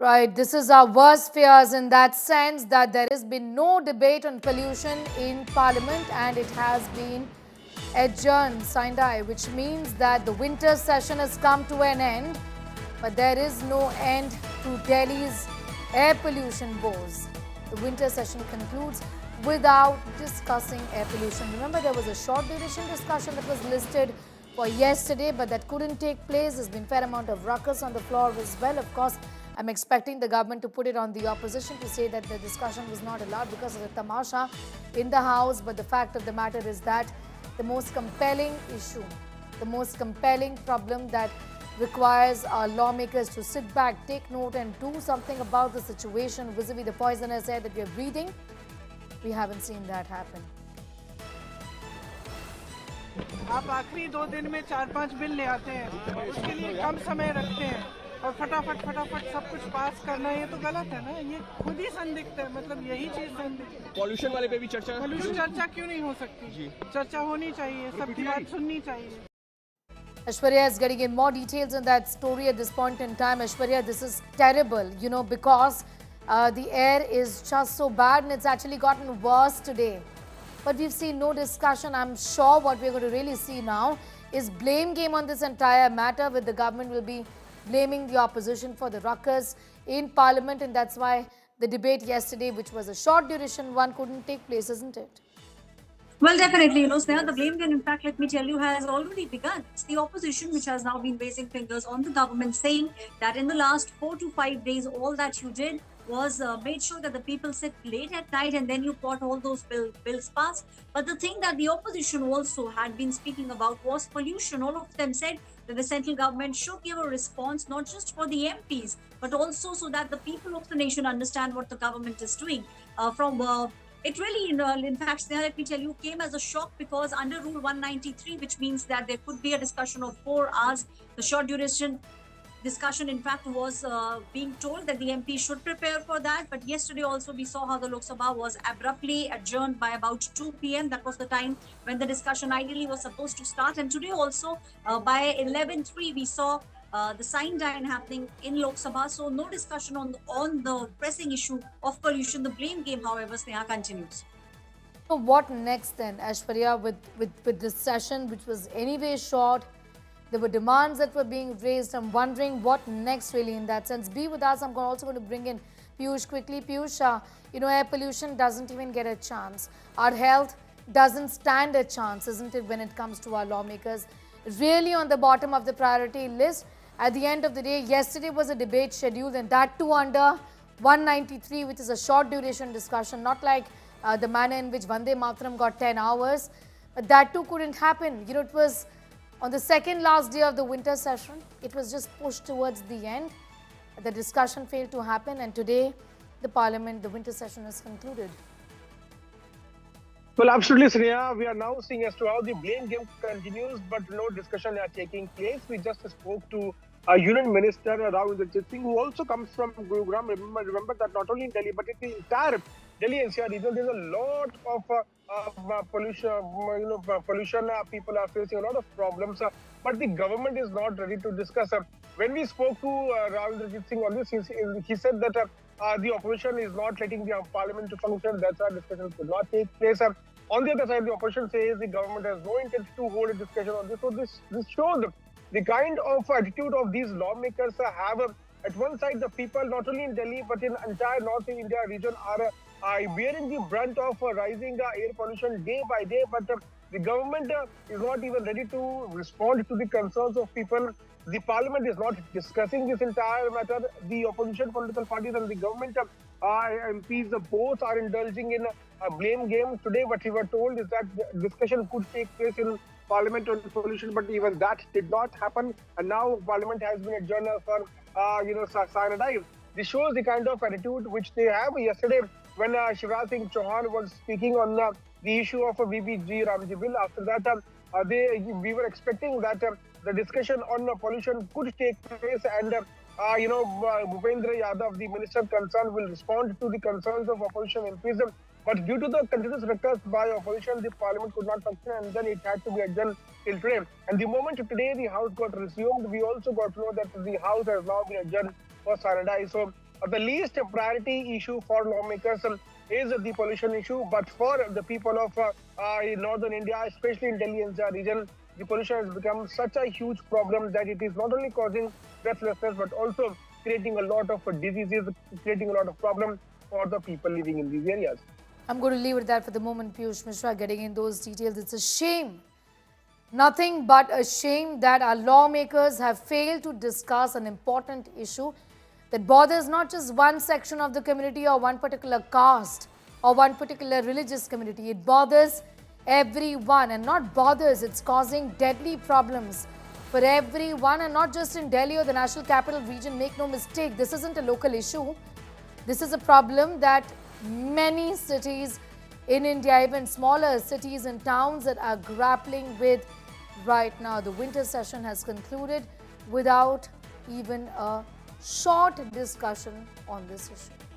Right, this is our worst fears in that sense that there has been no debate on pollution in Parliament and it has been adjourned, Sindai, which means that the winter session has come to an end, but there is no end to Delhi's air pollution woes. The winter session concludes without discussing air pollution. Remember, there was a short duration discussion that was listed for yesterday, but that couldn't take place. There's been a fair amount of ruckus on the floor as well. Of course, I'm expecting the government to put it on the opposition to say that the discussion was not allowed because of the tamasha in the House. But the fact of the matter is that the most compelling issue, the most compelling problem that requires our lawmakers to sit back, take note and do something about the situation vis-a-vis the poisonous air that we are breathing, we haven't seen that happen. आप आखिरी 2 दिन में 4-5 bill ले आते हैं, उसके लिए कम समय रखते हैं और फटाफट सब कुछ पास करना, ये तो गलत है ना। ये खुद ही संदिग्ध है, मतलब यही चीज संदिग्ध है। पॉल्यूशन वाले पे भी पॉल्यूशन चर्चा क्यों नहीं हो सकती? चर्चा होनी चाहिए, सबकी बात सुननी चाहिए। Aishwarya is getting in more details on that story at this point in time. Aishwarya, this is terrible, because the air is just so bad and it's actually gotten worse today. But we've seen no discussion. I'm sure what we're going to really see now is blame game on this entire matter, where the government will be blaming the opposition for the ruckus in Parliament, and that's why the debate yesterday, which was a short duration one, couldn't take place, isn't it? Well, definitely, Sneha, the blame game, in fact, let me tell you, has already begun. It's the opposition which has now been raising fingers on the government, saying that in the last 4 to 5 days, all that you did was made sure that the people sit late at night and then you got all those bills passed. But the thing that the opposition also had been speaking about was pollution. All of them said that the central government should give a response, not just for the MPs, but also so that the people of the nation understand what the government is doing. It really, in fact, Sneha, let me tell you, came as a shock because under Rule 193, which means that there could be a discussion of 4 hours, the short duration discussion, in fact, was being told that the MP should prepare for that. But yesterday also we saw how the Lok Sabha was abruptly adjourned by about 2 p.m. That was the time when the discussion ideally was supposed to start. And today also by 11:03 we saw the sign dine happening in Lok Sabha. So no discussion on the pressing issue of pollution. The blame game, however, Sneha, continues. So what next then, Aishwarya, with this session, which was anyway short? There were demands that were being raised. I'm wondering what next really in that sense. Be with us. I'm also going to bring in Piyush quickly. Piyush, air pollution doesn't even get a chance. Our health doesn't stand a chance, isn't it, when it comes to our lawmakers? Really on the bottom of the priority list. At the end of the day, yesterday was a debate scheduled, and that too under 193, which is a short duration discussion, not like the manner in which Vande Mataram got 10 hours. But that too couldn't happen. It was on the second last day of the winter session. It was just pushed towards the end. The discussion failed to happen, and today the winter session is concluded. Well, absolutely, Sneha. We are now seeing as to how the blame game continues, but no discussion are taking place. We just spoke to Union Minister Rao Inderjit Singh, who also comes from Gurugram. Remember that not only in Delhi, but in the entire Delhi NCR region, there's a lot of pollution. Pollution. People are facing a lot of problems, but the government is not ready to discuss. When we spoke to Rao Inderjit Singh on this, he said that the opposition is not letting the parliament to function. That's why discussion could not take place. On the other side, the opposition says the government has no intent to hold a discussion on this. So this shows the kind of attitude of these lawmakers have. At one side, the people, not only in Delhi, but in entire North India region, are bearing the brunt of rising air pollution day by day. But the government is not even ready to respond to the concerns of people. The parliament is not discussing this entire matter. The opposition political parties and the government MPs both are indulging in a blame game. Today, what we were told is that the discussion could take place in Parliament on pollution, but even that did not happen. And now Parliament has been adjourned for cyanide. This shows the kind of attitude which they have. Yesterday, when Shivraj Singh Chauhan was speaking on the issue of a VBG Ramji bill, after that, we were expecting that the discussion on pollution could take place, and Bhupendra Yadav, the minister concerned, will respond to the concerns of opposition MPs. But due to the continuous request by opposition, the parliament could not function, and then it had to be adjourned till today. And the moment today the house got resumed, we also got to know that the house has now been adjourned for Saturday. So The least priority issue for lawmakers is the pollution issue, but for the people of northern India, especially in Delhi NCR region, the pollution has become such a huge problem that it is not only causing breathlessness but also creating a lot of diseases, creating a lot of problems for the people living in these areas. I'm going to leave it at that for the moment, Piyush Mishra, getting in those details. It's a shame, nothing but a shame that our lawmakers have failed to discuss an important issue that bothers not just one section of the community or one particular caste or one particular religious community. It bothers everyone, and not bothers, it's causing deadly problems for everyone, and not just in Delhi or the National Capital Region. Make no mistake, this isn't a local issue. This is a problem that many cities in India, even smaller cities and towns, that are grappling with right now. The winter session has concluded without even a short discussion on this issue.